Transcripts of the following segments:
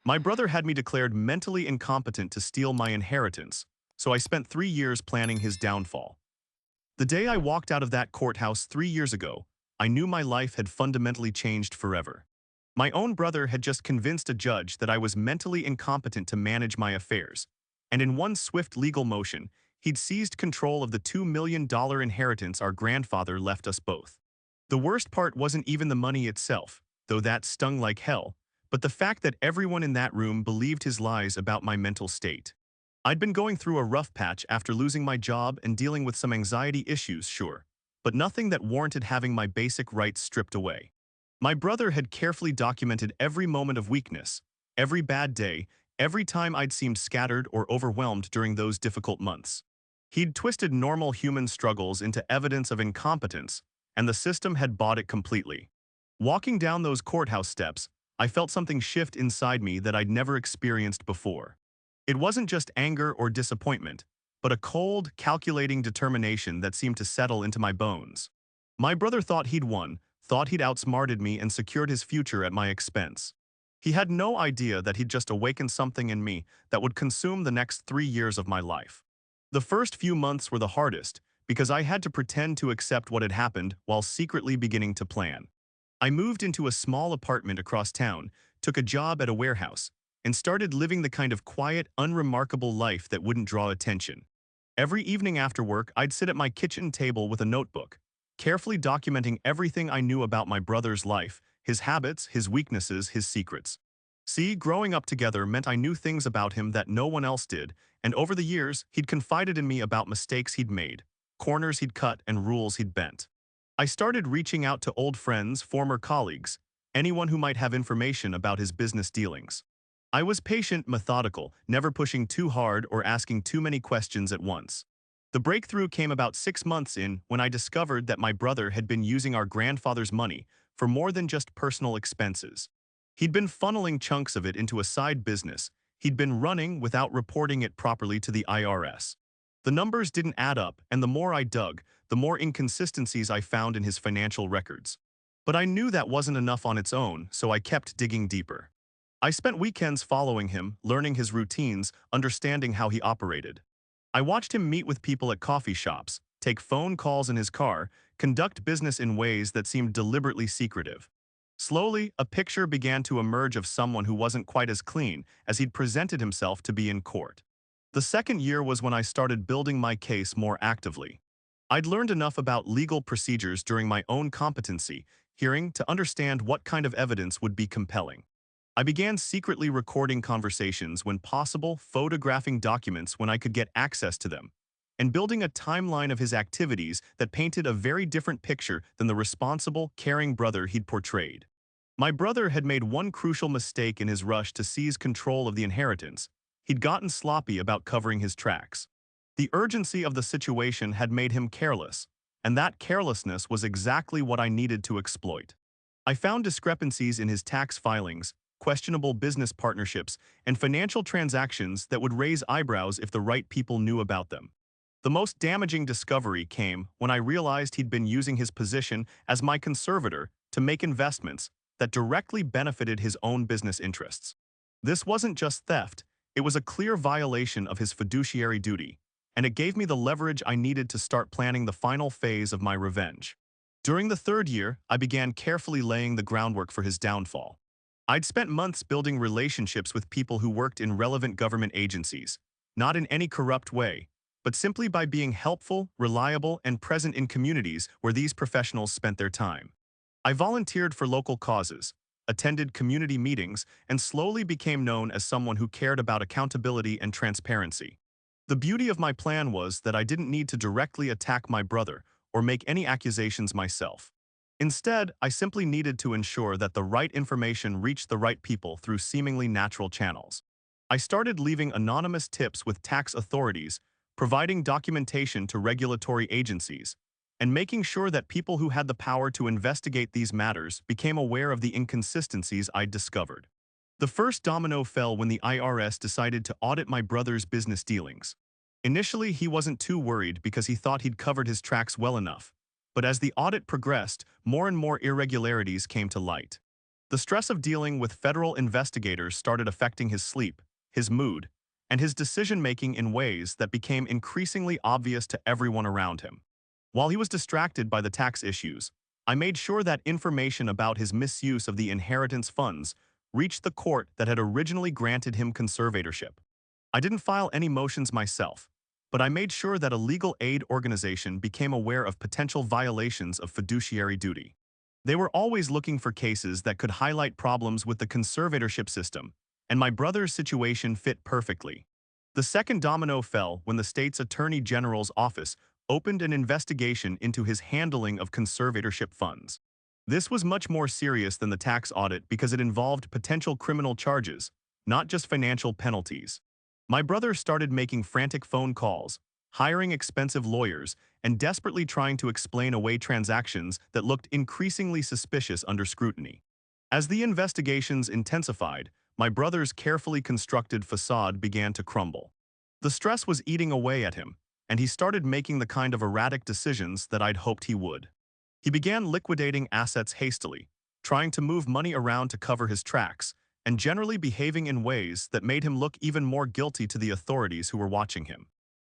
My brother had me declared mentally incompetent to steal my inheritance, so I spent 3 years planning his downfall. The day I walked out of that courthouse 3 years ago, I knew my life had fundamentally changed forever. My own brother had just convinced a judge that I was mentally incompetent to manage my affairs, and in one swift legal motion, he'd seized control of the $2 million inheritance our grandfather left us both. The worst part wasn't even the money itself, though that stung like hell, but the fact that everyone in that room believed his lies about my mental state. I'd been going through a rough patch after losing my job and dealing with some anxiety issues, sure, but nothing that warranted having my basic rights stripped away. My brother had carefully documented every moment of weakness, every bad day, every time I'd seemed scattered or overwhelmed during those difficult months. He'd twisted normal human struggles into evidence of incompetence, and the system had bought it completely. Walking down those courthouse steps, I felt something shift inside me that I'd never experienced before. It wasn't just anger or disappointment, but a cold, calculating determination that seemed to settle into my bones. My brother thought he'd won, thought he'd outsmarted me and secured his future at my expense. He had no idea that he'd just awakened something in me that would consume the next 3 years of my life. The first few months were the hardest because I had to pretend to accept what had happened while secretly beginning to plan. I moved into a small apartment across town, took a job at a warehouse, and started living the kind of quiet, unremarkable life that wouldn't draw attention. Every evening after work, I'd sit at my kitchen table with a notebook, carefully documenting everything I knew about my brother's life, his habits, his weaknesses, his secrets. See, growing up together meant I knew things about him that no one else did, and over the years, he'd confided in me about mistakes he'd made, corners he'd cut, and rules he'd bent. I started reaching out to old friends, former colleagues, anyone who might have information about his business dealings. I was patient, methodical, never pushing too hard or asking too many questions at once. The breakthrough came about 6 months in when I discovered that my brother had been using our grandfather's money for more than just personal expenses. He'd been funneling chunks of it into a side business he'd been running without reporting it properly to the IRS. The numbers didn't add up, and the more I dug, the more inconsistencies I found in his financial records. But I knew that wasn't enough on its own, so I kept digging deeper. I spent weekends following him, learning his routines, understanding how he operated. I watched him meet with people at coffee shops, take phone calls in his car, conduct business in ways that seemed deliberately secretive. Slowly, a picture began to emerge of someone who wasn't quite as clean as he'd presented himself to be in court. The second year was when I started building my case more actively. I'd learned enough about legal procedures during my own competency hearing to understand what kind of evidence would be compelling. I began secretly recording conversations when possible, photographing documents when I could get access to them, and building a timeline of his activities that painted a very different picture than the responsible, caring brother he'd portrayed. My brother had made one crucial mistake in his rush to seize control of the inheritance. He'd gotten sloppy about covering his tracks. The urgency of the situation had made him careless, and that carelessness was exactly what I needed to exploit. I found discrepancies in his tax filings, questionable business partnerships, and financial transactions that would raise eyebrows if the right people knew about them. The most damaging discovery came when I realized he'd been using his position as my conservator to make investments that directly benefited his own business interests. This wasn't just theft, it was a clear violation of his fiduciary duty, and it gave me the leverage I needed to start planning the final phase of my revenge. During the third year, I began carefully laying the groundwork for his downfall. I'd spent months building relationships with people who worked in relevant government agencies, not in any corrupt way, but simply by being helpful, reliable, and present in communities where these professionals spent their time. I volunteered for local causes, attended community meetings, and slowly became known as someone who cared about accountability and transparency. The beauty of my plan was that I didn't need to directly attack my brother or make any accusations myself. Instead, I simply needed to ensure that the right information reached the right people through seemingly natural channels. I started leaving anonymous tips with tax authorities, providing documentation to regulatory agencies, and making sure that people who had the power to investigate these matters became aware of the inconsistencies I'd discovered. The first domino fell when the IRS decided to audit my brother's business dealings. Initially, he wasn't too worried because he thought he'd covered his tracks well enough. But as the audit progressed, more and more irregularities came to light. The stress of dealing with federal investigators started affecting his sleep, his mood, and his decision-making in ways that became increasingly obvious to everyone around him. While he was distracted by the tax issues, I made sure that information about his misuse of the inheritance funds reached the court that had originally granted him conservatorship. I didn't file any motions myself, but I made sure that a legal aid organization became aware of potential violations of fiduciary duty. They were always looking for cases that could highlight problems with the conservatorship system, and my brother's situation fit perfectly. The second domino fell when the state's attorney general's office opened an investigation into his handling of conservatorship funds. This was much more serious than the tax audit because it involved potential criminal charges, not just financial penalties. My brother started making frantic phone calls, hiring expensive lawyers, and desperately trying to explain away transactions that looked increasingly suspicious under scrutiny. As the investigations intensified, my brother's carefully constructed facade began to crumble. The stress was eating away at him, and he started making the kind of erratic decisions that I'd hoped he would. He began liquidating assets hastily, trying to move money around to cover his tracks, and generally behaving in ways that made him look even more guilty to the authorities who were watching him.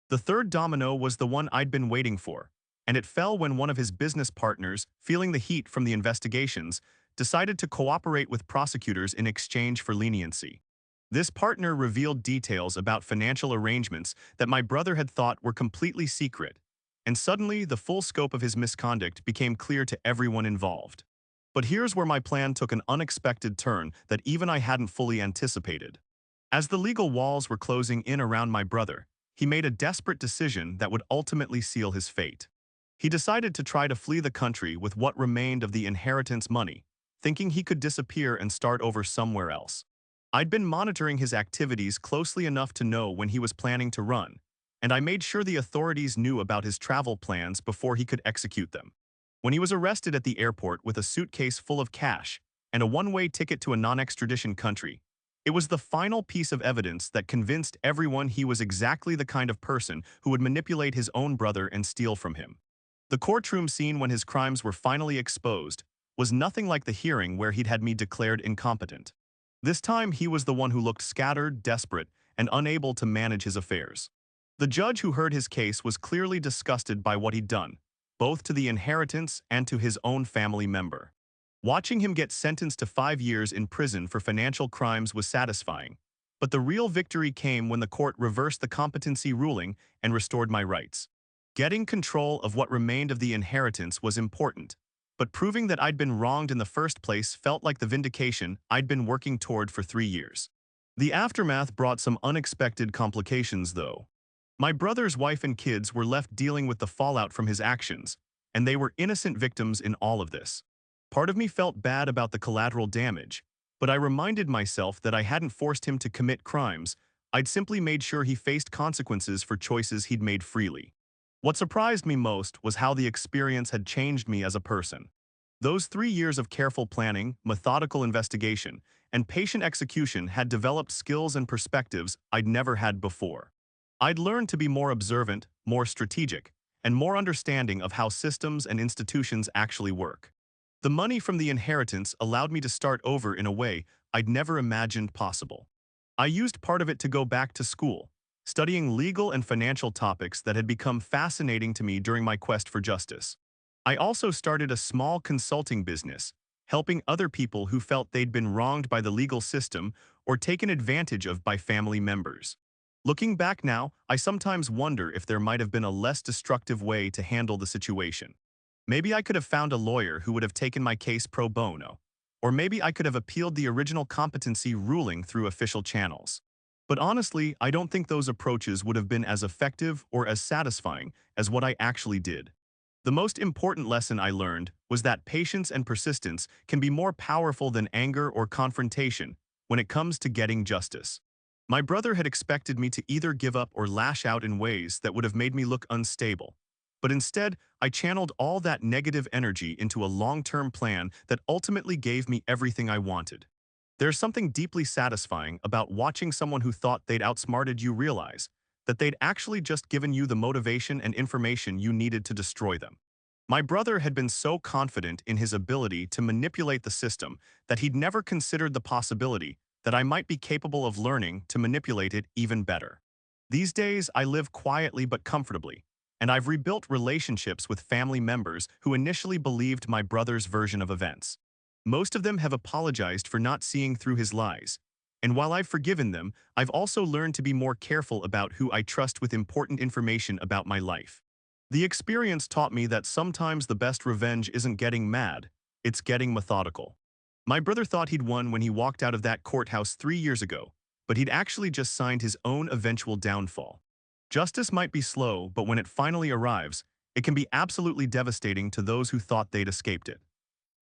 The third domino was the one I'd been waiting for, and it fell when one of his business partners, feeling the heat from the investigations, decided to cooperate with prosecutors in exchange for leniency. This partner revealed details about financial arrangements that my brother had thought were completely secret, and suddenly the full scope of his misconduct became clear to everyone involved. But here's where my plan took an unexpected turn that even I hadn't fully anticipated. As the legal walls were closing in around my brother, he made a desperate decision that would ultimately seal his fate. He decided to try to flee the country with what remained of the inheritance money, thinking he could disappear and start over somewhere else. I'd been monitoring his activities closely enough to know when he was planning to run, and I made sure the authorities knew about his travel plans before he could execute them. When he was arrested at the airport with a suitcase full of cash and a one-way ticket to a non-extradition country, it was the final piece of evidence that convinced everyone he was exactly the kind of person who would manipulate his own brother and steal from him. The courtroom scene when his crimes were finally exposed was nothing like the hearing where he'd had me declared incompetent. This time he was the one who looked scattered, desperate, and unable to manage his affairs. The judge who heard his case was clearly disgusted by what he'd done, both to the inheritance and to his own family member. Watching him get sentenced to 5 years in prison for financial crimes was satisfying, but the real victory came when the court reversed the competency ruling and restored my rights. Getting control of what remained of the inheritance was important, but proving that I'd been wronged in the first place felt like the vindication I'd been working toward for 3 years. The aftermath brought some unexpected complications, though. My brother's wife and kids were left dealing with the fallout from his actions, and they were innocent victims in all of this. Part of me felt bad about the collateral damage, but I reminded myself that I hadn't forced him to commit crimes. I'd simply made sure he faced consequences for choices he'd made freely. What surprised me most was how the experience had changed me as a person. Those 3 years of careful planning, methodical investigation, and patient execution had developed skills and perspectives I'd never had before. I'd learned to be more observant, more strategic, and more understanding of how systems and institutions actually work. The money from the inheritance allowed me to start over in a way I'd never imagined possible. I used part of it to go back to school, studying legal and financial topics that had become fascinating to me during my quest for justice. I also started a small consulting business, helping other people who felt they'd been wronged by the legal system or taken advantage of by family members. Looking back now, I sometimes wonder if there might have been a less destructive way to handle the situation. Maybe I could have found a lawyer who would have taken my case pro bono, or maybe I could have appealed the original competency ruling through official channels. But honestly, I don't think those approaches would have been as effective or as satisfying as what I actually did. The most important lesson I learned was that patience and persistence can be more powerful than anger or confrontation when it comes to getting justice. My brother had expected me to either give up or lash out in ways that would have made me look unstable. But instead, I channeled all that negative energy into a long-term plan that ultimately gave me everything I wanted. There's something deeply satisfying about watching someone who thought they'd outsmarted you realize that they'd actually just given you the motivation and information you needed to destroy them. My brother had been so confident in his ability to manipulate the system that he'd never considered the possibility that I might be capable of learning to manipulate it even better. These days, I live quietly but comfortably, and I've rebuilt relationships with family members who initially believed my brother's version of events. Most of them have apologized for not seeing through his lies, and while I've forgiven them, I've also learned to be more careful about who I trust with important information about my life. The experience taught me that sometimes the best revenge isn't getting mad, it's getting methodical. My brother thought he'd won when he walked out of that courthouse 3 years ago, but he'd actually just signed his own eventual downfall. Justice might be slow, but when it finally arrives, it can be absolutely devastating to those who thought they'd escaped it.